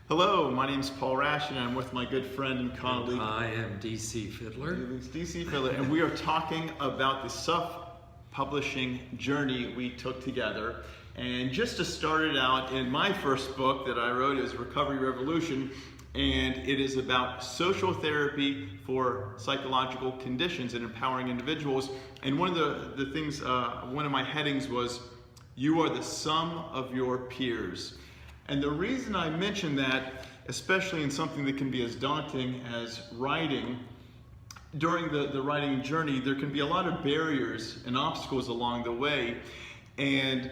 Hello, my name is Paul Rashid, and I'm with my good friend and colleague. I am DC Fidler. DC Fidler, and we are talking about the self-publishing journey we took together. And just to start it out, in my first book that I wrote is Recovery Revolution, and it is about social therapy for psychological conditions and empowering individuals. And one of the things, one of my headings was, "You are the sum of your peers." And the reason I mention that, especially in something that can be as daunting as writing, during the writing journey, there can be a lot of barriers and obstacles along the way. And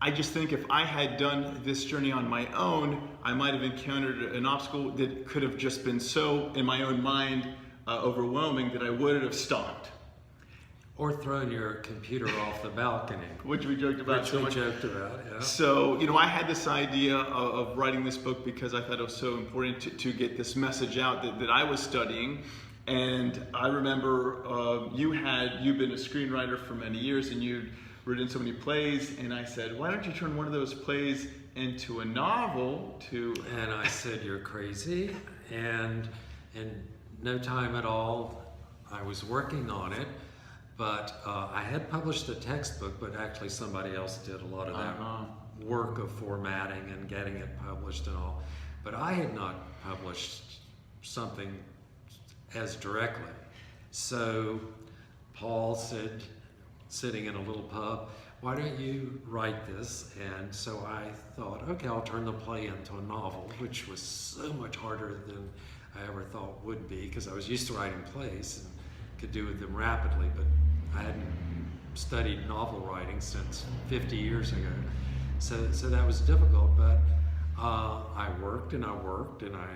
I just think if I had done this journey on my own, I might have encountered an obstacle that could have just been so, in my own mind, overwhelming that I would have stopped. Or thrown your computer off the balcony. Which we joked about so much. Yeah. So, I had this idea of writing this book because I thought it was so important to get this message out that I was studying. And I remember you've been a screenwriter for many years and you'd written so many plays, and I said, why don't you turn one of those plays into a novel And I said, you're crazy. And in no time at all, I was working on it. But I had published the textbook, but actually somebody else did a lot of that work of formatting and getting it published and all. But I had not published something as directly. So Paul said, sitting in a little pub, why don't you write this? And so I thought, okay, I'll turn the play into a novel, which was so much harder than I ever thought would be, because I was used to writing plays and could do them rapidly, but I hadn't studied novel writing since 50 years ago. So that was difficult, but I worked and I worked and I...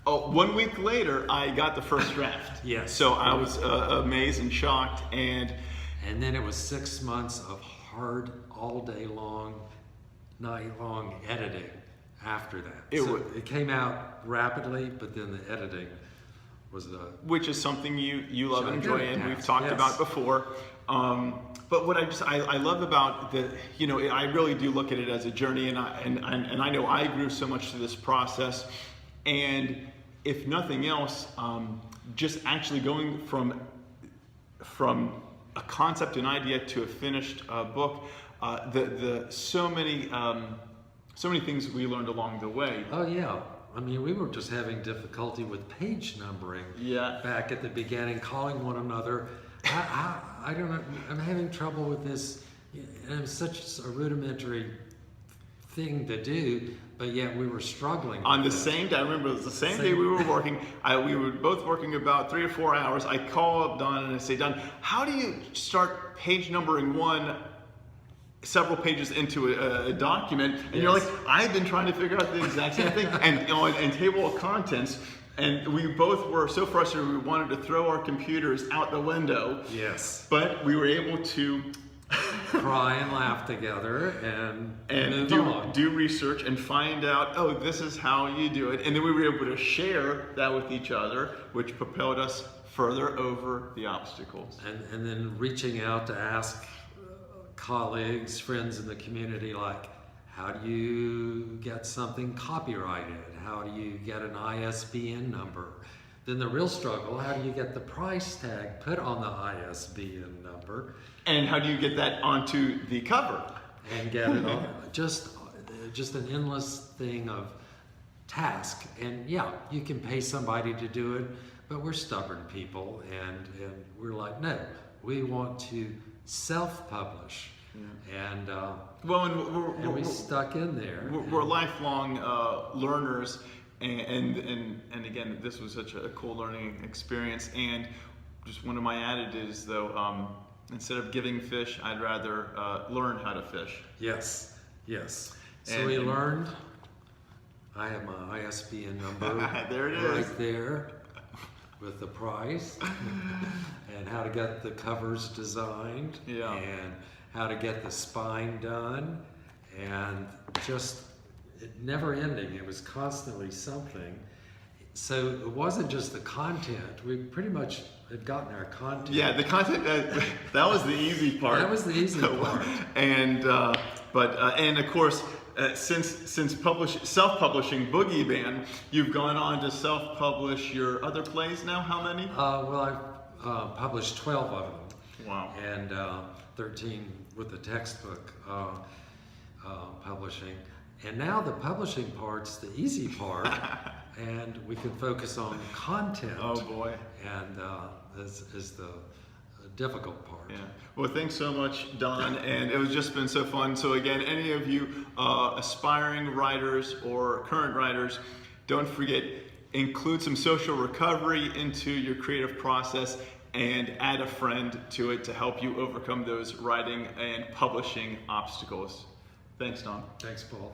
Oh, 1 week later, I got the first draft. Yes. So I was amazed and shocked. And then it was 6 months of hard, all day long, night long editing after that. It came out rapidly, but then the editing was which is something you love and enjoy, and we've talked about before. But what I love about I really do look at it as a journey, and I know I grew so much through this process. And if nothing else, just actually going from a concept and idea to a finished book, so many things we learned along the way. Oh yeah. I mean, we were just having difficulty with page numbering back at the beginning, calling one another. I don't know, I'm having trouble with this. And it's such a rudimentary thing to do, but yet we were struggling. On the same day, I remember it was the same day we were working. We were both working about 3 or 4 hours. I call up Don and I say, Don, how do you start page numbering one several pages into a document? And you're like, I've been trying to figure out the exact same thing. And table of contents, and we both were so frustrated we wanted to throw our computers out the window. Yes. But we were able to cry and laugh together and do research and find out, oh, this is how you do it. And then we were able to share that with each other, which propelled us further over the obstacles. And then reaching out to ask colleagues, friends in the community, like, how do you get something copyrighted? How do you get an ISBN number? Then the real struggle, how do you get the price tag put on the ISBN number? And how do you get that onto the cover? And get it on, just an endless thing of task. And yeah, you can pay somebody to do it, but we're stubborn people, and we're like, no, we want to self-publish. And we stuck in there. We're lifelong learners, and again, this was such a cool learning experience. And just one of my attitudes, though, instead of giving fish, I'd rather learn how to fish. Yes. So we learned. I have my ISBN number there it is, right there, with the price and how to get the covers designed, and how to get the spine done, and just never ending. It was constantly something. So it wasn't just the content. We pretty much had gotten our content. Yeah, the content, that was the easy part. That was the easy part. And of course, since self-publishing Boogie Man, you've gone on to self-publish your other plays now. How many? Well, I've published 12 of them. Wow. And 13 with the textbook publishing. And now the publishing part's the easy part, and we can focus on content. Oh boy. And is the difficult part. Yeah. Well, thanks so much, Don, and it was just been so fun. So again, any of you aspiring writers or current writers, don't forget, include some social recovery into your creative process and add a friend to it to help you overcome those writing and publishing obstacles. Thanks, Don. Thanks, Paul.